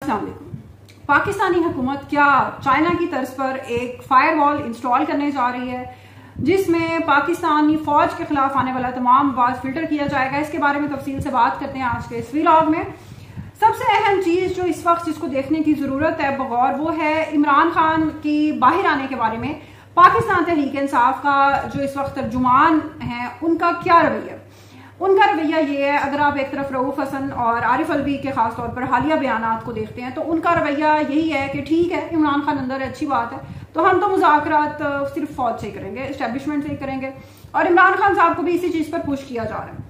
अस्सलाम वालेकुम। पाकिस्तानी हुकूमत क्या चाइना की तर्ज पर एक फायरवॉल इंस्टॉल करने जा रही है जिसमें पाकिस्तानी फौज के खिलाफ आने वाला तमाम आवाज फिल्टर किया जाएगा। इसके बारे में तफसील से बात करते हैं आज के इस व्लॉग में। सबसे अहम चीज जो इस वक्त जिसको देखने की जरूरत है बगौर, वो है इमरान खान की बाहर आने के बारे में पाकिस्तान तहरीक इंसाफ का जो इस वक्त तर्जुमान है उनका क्या रवैया। उनका रवैया ये है, अगर आप एक तरफ रऊफ हसन और आरिफ अलवी के खास तौर पर हालिया बयानात को देखते हैं तो उनका रवैया यही है कि ठीक है इमरान खान अंदर है, अच्छी बात है, तो हम तो मुज़ाकरात सिर्फ फौज से ही करेंगे, एस्टेब्लिशमेंट से ही करेंगे। और इमरान खान साहब को भी इसी चीज पर पुश किया जा रहा है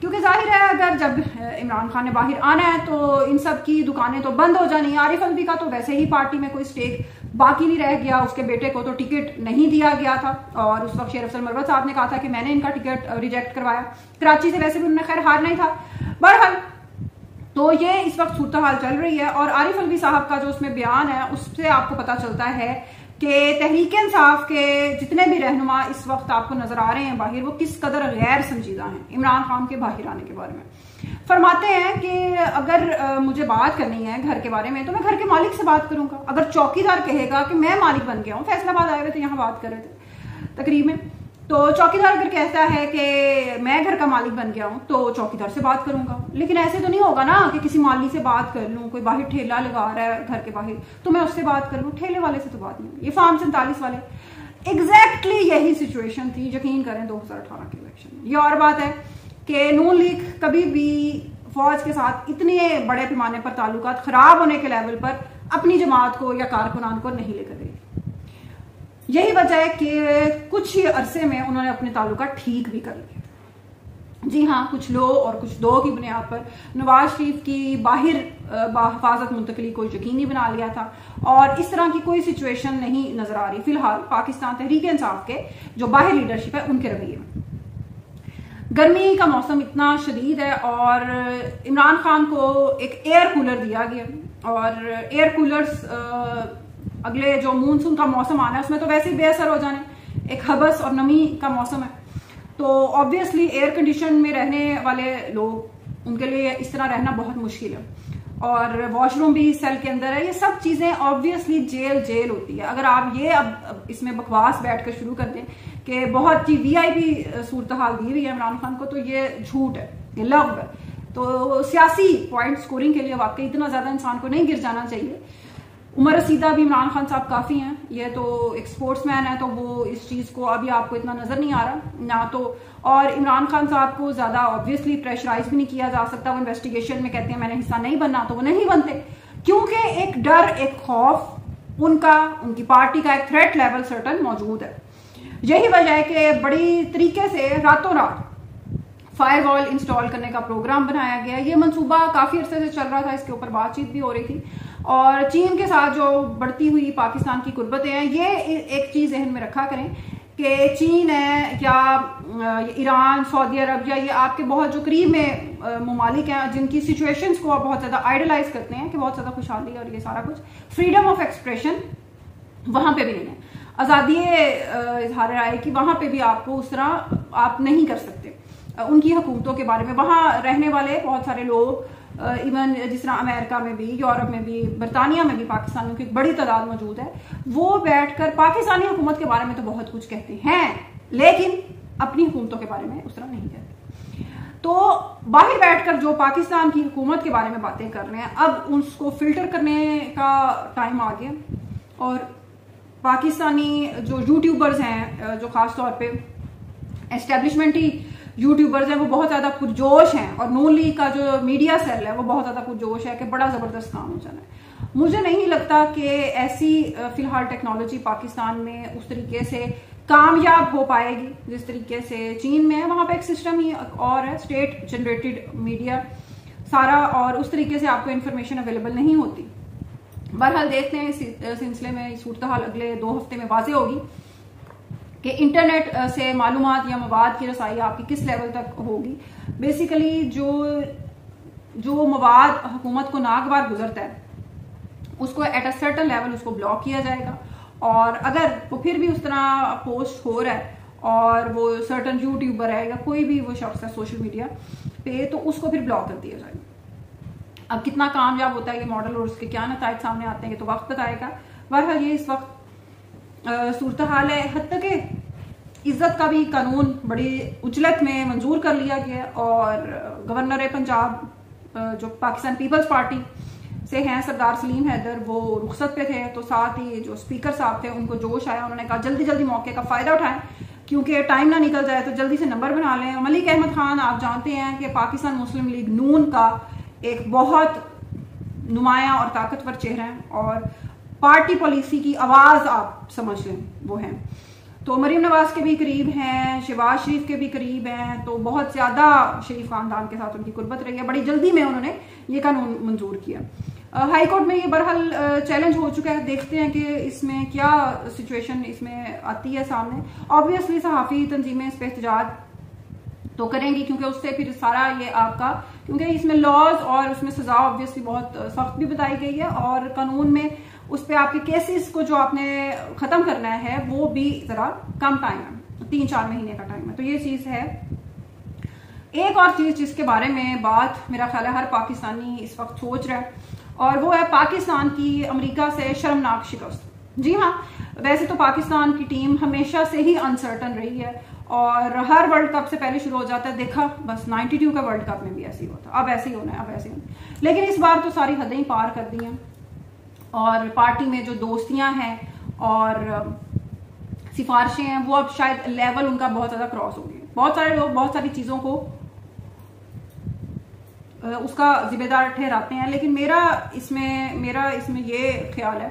क्योंकि जाहिर है अगर जब इमरान खान ने बाहर आना है तो इन सब की दुकानें तो बंद हो जानी। आरिफ अलवी का तो वैसे ही पार्टी में कोई स्टेक बाकी नहीं रह गया, उसके बेटे को तो टिकट नहीं दिया गया था और उस वक्त शेर अफजल मरवत साहब ने कहा था कि मैंने इनका टिकट रिजेक्ट करवाया। कराची से वैसे भी उन्होंने खैर हारना ही था। बहरहाल तो ये इस वक्त सूरत हाल चल रही है और आरिफ अलवी साहब का जो उसमें बयान है उससे आपको पता चलता है कि तहरीक इंसाफ के जितने भी रहनुमा इस वक्त आपको नजर आ रहे हैं बाहर, वो किस कदर गैर संजीदा हैं इमरान खान के बाहर आने के बारे में। फरमाते हैं कि अगर मुझे बात करनी है घर के बारे में तो मैं घर के मालिक से बात करूंगा। अगर चौकीदार कहेगा कि मैं मालिक बन गया हूं, फैसलाबाद आए हुए थे, यहाँ बात कर रहे थे तकरीब में, तो चौकीदार अगर कहता है कि मैं घर का मालिक बन गया हूं तो चौकीदार से बात करूंगा। लेकिन ऐसे तो नहीं होगा ना कि किसी माली से बात कर लूं, कोई बाहर ठेला लगा रहा है घर के बाहर तो मैं उससे बात कर लूं, ठेले वाले से तो बात नहीं। ये फार्म 47 वाले एग्जैक्टली यही सिचुएशन थी, यकीन करें 2018 के इलेक्शन। ये और बात है कि नून लीग कभी भी फौज के साथ इतने बड़े पैमाने पर ताल्लुकात खराब होने के लेवल पर अपनी जमात को या कारकुनान को नहीं लेकर गई। यही वजह है कि कुछ ही अरसे में उन्होंने अपने ताल्लुकात ठीक भी कर लिए। जी हाँ, कुछ लो और कुछ दो की बुनियाद पर नवाज शरीफ की बाहर बाहिफाजत मुंतकली को यकीनी बना लिया था और इस तरह की कोई सिचुएशन नहीं नजर आ रही फिलहाल पाकिस्तान तहरीक इंसाफ के जो बाहर लीडरशिप है उनके रवैये में। गर्मी का मौसम इतना शदीद है और इमरान खान को एक एयर कूलर दिया गया और एयर कूलर्स अगले जो मानसून का मौसम आना है उसमें तो वैसे ही बेअसर हो जाने, एक हबस और नमी का मौसम है तो ऑब्वियसली एयर कंडीशन में रहने वाले लोग उनके लिए इस तरह रहना बहुत मुश्किल है और वॉशरूम भी सेल के अंदर है। ये सब चीजें ऑब्वियसली जेल होती है। अगर आप ये अब इसमें बकवास बैठकर शुरू कर दें कि बहुत ही VIP सूरत हाल दी हुई है इमरान खान को, तो ये झूठ है, ये लव है। तो सियासी पॉइंट स्कोरिंग के लिए वाकई इतना ज्यादा इंसान को नहीं गिर जाना चाहिए। उमर रसीदा भी इमरान खान साहब काफी हैं, ये तो एक स्पोर्ट्समैन है तो वो इस चीज को अभी आपको इतना नजर नहीं आ रहा ना। तो और इमरान खान साहब को ज्यादा ऑब्वियसली प्रेशराइज भी नहीं किया जा सकता। वो इन्वेस्टिगेशन में कहते हैं मैंने हिस्सा नहीं बनना तो वो नहीं बनते क्योंकि एक डर, एक खौफ उनका, उनकी पार्टी का एक थ्रेट लेवल सर्टन मौजूद है। यही वजह है कि बड़ी तरीके से रातों रात फायरवॉल इंस्टॉल करने का प्रोग्राम बनाया गया। ये मंसूबा काफी अरसे से चल रहा था, इसके ऊपर बातचीत भी हो रही थी और चीन के साथ जो बढ़ती हुई पाकिस्तान की कुर्बतें हैं, ये एक चीज जहन में रखा करें कि चीन है या ईरान, सऊदी अरब या ये आपके बहुत जो करीब में ममालिक हैं जिनकी सिचुएशंस को आप बहुत ज्यादा आइडलाइज करते हैं कि बहुत ज्यादा खुशहाली और ये सारा कुछ, फ्रीडम ऑफ एक्सप्रेशन वहां पे भी नहीं है, आजादी इजहार राय की वहां पे भी आपको उस तरह आप नहीं कर सकते। उनकी हुकूमतों के बारे में वहां रहने वाले बहुत सारे लोग, इवन जिस तरह अमेरिका में भी, यूरोप में भी, बरतानिया में भी पाकिस्तानियों की एक बड़ी तादाद मौजूद है, वो बैठकर पाकिस्तानी हुकूमत के बारे में तो बहुत कुछ कहते हैं लेकिन अपनी हुकूमतों के बारे में उस तरह नहीं कहते। तो बाहर बैठकर जो पाकिस्तान की हुकूमत के बारे में बातें कर रहे हैं, अब उसको फिल्टर करने का टाइम आ गया और पाकिस्तानी जो यूट्यूबर्स हैं, जो खास तौर पे एस्टेब्लिशमेंटी यूट्यूबर्स हैं, वो बहुत ज्यादा पुरजोश हैं और नून लीग का जो मीडिया सेल है वो बहुत ज्यादा पुरजोश है कि बड़ा जबरदस्त काम हो जाना है। मुझे नहीं लगता कि ऐसी फिलहाल टेक्नोलॉजी पाकिस्तान में उस तरीके से कामयाब हो पाएगी जिस तरीके से चीन में है। वहां पे एक सिस्टम ही और है, स्टेट जनरेटेड मीडिया सारा, और उस तरीके से आपको इन्फॉर्मेशन अवेलेबल नहीं होती। बहरहाल देखते हैं इस सिलसिले में सूरत हाल अगले 2 हफ्ते में वाज़ेह होगी कि इंटरनेट से मालूमात या मवाद की रसाई आपकी किस लेवल तक होगी। बेसिकली जो मवाद हुकूमत को नागवार गुजरता है उसको एट अ सर्टेन लेवल उसको ब्लॉक किया जाएगा और अगर वो फिर भी उस तरह पोस्ट हो रहा है और वो सर्टेन यूट्यूबर है या कोई भी वो शख्स है सोशल मीडिया पे तो उसको फिर ब्लॉक कर दिया जाएगा। अब कितना कामयाब होता है ये मॉडल और उसके क्या नतायज सामने आते हैं ये तो वक्त बताएगा। बहरहाल ये इस वक्त सूरत हाल है। हत्ता के इज्जत का भी कानून बड़ी उजलत में मंजूर कर लिया गया और गवर्नर पंजाब जो पाकिस्तान पीपल्स पार्टी से हैं सरदार सलीम हैदर, वो रुखसत पे थे, तो साथ ही जो स्पीकर साहब थे उनको जोश आया, उन्होंने कहा जल्दी जल्दी मौके का फायदा उठाएं क्योंकि टाइम ना निकल जाए तो जल्दी से नंबर बना लें। मलिक अहमद खान आप जानते हैं कि पाकिस्तान मुस्लिम लीग नून का एक बहुत नुमाया और ताकतवर चेहरा है और पार्टी पॉलिसी की आवाज आप समझ लें वो हैं। तो मरीम नवाज के भी करीब हैं, शहबाज शरीफ के भी करीब हैं, तो बहुत ज्यादा शरीफ खानदान के साथ उनकी कुर्बत रही है। बड़ी जल्दी में उन्होंने ये कानून मंजूर किया। हाई कोर्ट में ये बहरहाल चैलेंज हो चुका है, देखते हैं कि इसमें क्या सिचुएशन इसमें आती है सामने। ऑब्वियसली सहाफ़ी तंजीमें इस पर एहतजाज तो करेंगी क्योंकि उससे फिर सारा ये आपका, क्योंकि इसमें लॉज और उसमें सजा ऑब्वियसली बहुत सख्त भी बताई गई है और कानून में उस पर आपके केसेस को जो आपने खत्म करना है वो भी जरा कम टाइम है, 3-4 महीने का टाइम है। तो ये चीज है। एक और चीज जिसके बारे में बात मेरा ख्याल है हर पाकिस्तानी इस वक्त सोच रहा है और वो है पाकिस्तान की अमेरिका से शर्मनाक शिकस्त। जी हाँ, वैसे तो पाकिस्तान की टीम हमेशा से ही अनसर्टन रही है और हर वर्ल्ड कप से पहले शुरू हो जाता है, देखा बस 92 का वर्ल्ड कप में भी ऐसे ही होता, अब ऐसे ही होना है, अब ऐसे ही होना है। लेकिन इस बार तो सारी हदें ही पार कर दी हैं और पार्टी में जो दोस्तियां हैं और सिफारिशें हैं वो अब शायद लेवल उनका बहुत ज्यादा क्रॉस हो गया। बहुत सारे लोग बहुत सारी चीजों को उसका जिम्मेदार ठहराते हैं, लेकिन मेरा इसमें ये ख्याल है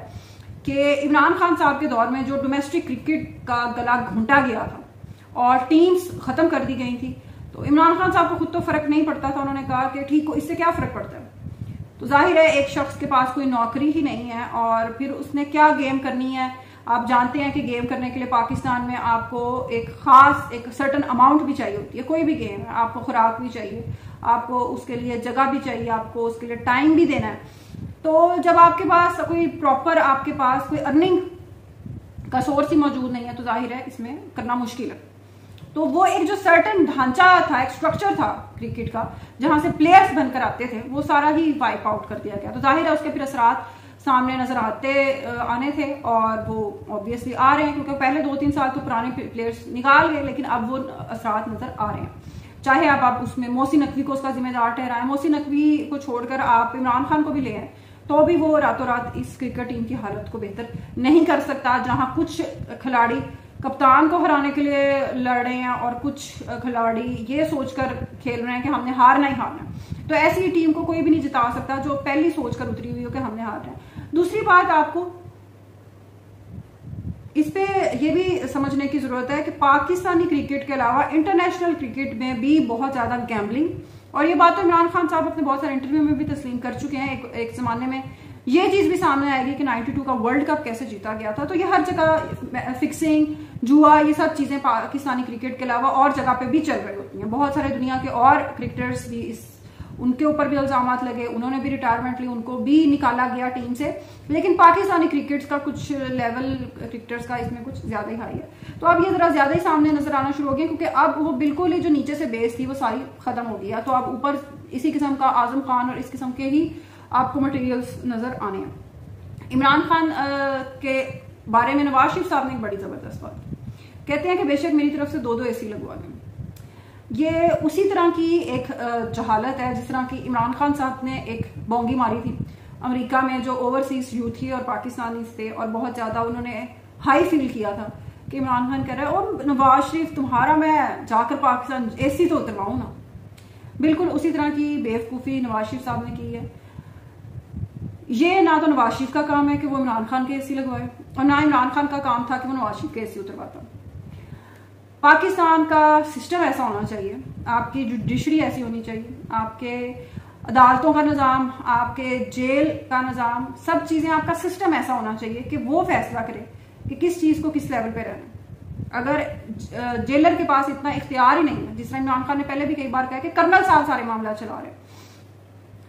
कि इमरान खान साहब के दौर में जो डोमेस्टिक क्रिकेट का गला घुंटा गया था और टीम्स खत्म कर दी गई थी, तो इमरान खान साहब को खुद तो फर्क नहीं पड़ता था। उन्होंने कहा कि ठीक हो, इससे क्या फर्क पड़ता है। तो जाहिर है एक शख्स के पास कोई नौकरी ही नहीं है और फिर उसने क्या गेम करनी है। आप जानते हैं कि गेम करने के लिए पाकिस्तान में आपको एक सर्टन अमाउंट भी चाहिए होती है। कोई भी गेम है, आपको खुराक भी चाहिए, आपको उसके लिए जगह भी चाहिए, आपको उसके लिए टाइम भी देना है। तो जब आपके पास कोई प्रॉपर आपके पास कोई अर्निंग का सोर्स ही मौजूद नहीं है तो जाहिर है इसमें करना मुश्किल है। तो वो एक जो सर्टन ढांचा था, एक स्ट्रक्चर था क्रिकेट का जहां से प्लेयर्स बनकर आते थे, वो सारा ही वाइप आउट कर दिया गया। तो जाहिर है उसके फिर असरात सामने नजर आने थे और वो ऑब्वियसली आ रहे हैं क्योंकि पहले 2-3 साल तो पुराने प्लेयर्स निकाल गए, लेकिन अब वो असरात नजर आ रहे हैं। चाहे आप उसमें मोहसिन नकवी को उसका जिम्मेदार ठहराएं, मोहसिन नकवी को छोड़कर आप इमरान खान को भी ले आए तो भी वो रातों रात इस क्रिकेट टीम की हालत को बेहतर नहीं कर सकता। जहां कुछ खिलाड़ी कप्तान को हराने के लिए लड़ रहे हैं और कुछ खिलाड़ी ये सोचकर खेल रहे हैं कि हमने हारना ही हारना। तो ऐसी टीम को कोई भी नहीं जिता सकता जो पहली सोचकर उतरी हुई हो कि हमने हारना है। दूसरी बात आपको इस पे ये भी समझने की जरूरत है कि पाकिस्तानी क्रिकेट के अलावा इंटरनेशनल क्रिकेट में भी बहुत ज्यादा गैम्बलिंग, और ये बात तो इमरान खान साहब अपने बहुत सारे इंटरव्यू में भी तस्लीम कर चुके हैं। एक जमाने में ये चीज भी सामने आएगी कि 92 का वर्ल्ड कप कैसे जीता गया था। तो ये हर जगह फिक्सिंग, जुआ, ये सब चीजें पाकिस्तानी क्रिकेट के अलावा और जगह पे भी चल रही होती हैं। बहुत सारे दुनिया के और क्रिकेटर्स भी उनके ऊपर भी इल्जामात लगे, उन्होंने भी रिटायरमेंट ली, उनको भी निकाला गया टीम से। लेकिन पाकिस्तानी क्रिकेट का कुछ लेवल क्रिकेटर्स का इसमें कुछ ज्यादा ही हाई है। तो अब ये जरा ज्यादा ही सामने नजर आना शुरू हो गया क्योंकि अब वो बिल्कुल ही जो नीचे से बेस थी वो सारी खत्म हो गई है। तो अब ऊपर इसी किस्म का आजम खान और इस किस्म के ही आपको मटेरियल्स नजर आने हैं। इमरान खान के बारे में नवाज शरीफ साहब ने एक बड़ी जबरदस्त बात कहते हैं कि बेशक मेरी तरफ से 2-2 AC लगवा दें। ये उसी तरह की एक जहालत है जिस तरह की इमरान खान साहब ने एक बोंगी मारी थी अमेरिका में, जो ओवरसीज यूथ थी और पाकिस्तानी थे, और बहुत ज्यादा उन्होंने हाई फील किया था कि इमरान खान कह रहा है और नवाज शरीफ तुम्हारा मैं जाकर पाकिस्तान AC तो उतरवाऊं ना। बिल्कुल उसी तरह की बेवकूफी नवाज शरीफ साहब ने की है। ये ना तो नवाज शरीफ का काम है कि वो इमरान खान के AC लगवाए और ना इमरान खान का काम था कि वो नवाज शरीफ के AC उतरवाता। पाकिस्तान का सिस्टम ऐसा होना चाहिए, आपकी जुडिशरी ऐसी होनी चाहिए, आपके अदालतों का निज़ाम, आपके जेल का निज़ाम, सब चीज़ें, आपका सिस्टम ऐसा होना चाहिए कि वो फैसला करे कि किस चीज़ को किस लेवल पे रहना। अगर जेलर के पास इतना इख्तियार ही नहीं है, जिस तरह इमरान खान ने पहले भी कई बार कहा कि कर्नल साहब सारे मामला चला रहे,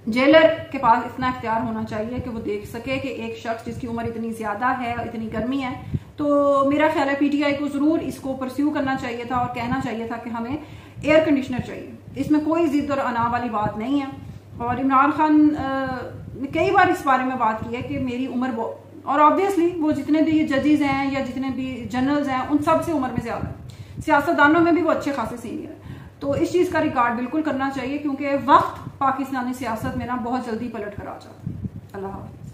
जेलर के पास इतना इख्तियार होना चाहिए कि वो देख सके कि एक शख्स जिसकी उम्र इतनी ज्यादा है, इतनी गर्मी है, तो मेरा ख्याल है PTI को जरूर इसको परस्यू करना चाहिए था और कहना चाहिए था कि हमें एयर कंडीशनर चाहिए। इसमें कोई जिद और अना वाली बात नहीं है। और इमरान खान ने कई बार इस बारे में बात की है कि मेरी उम्र और ऑब्वियसली वो जितने भी जजेस हैं या जितने भी जनरल्स हैं उन सब से उम्र में ज्यादा है, सियासतदानों में भी वो अच्छे खासे सीनियर है। तो इस चीज का रिकॉर्ड बिल्कुल करना चाहिए, क्योंकि वक्त पाकिस्तानी सियासत में ना बहुत जल्दी पलट कर आ जाता है। अल्लाह हाफ़िज़।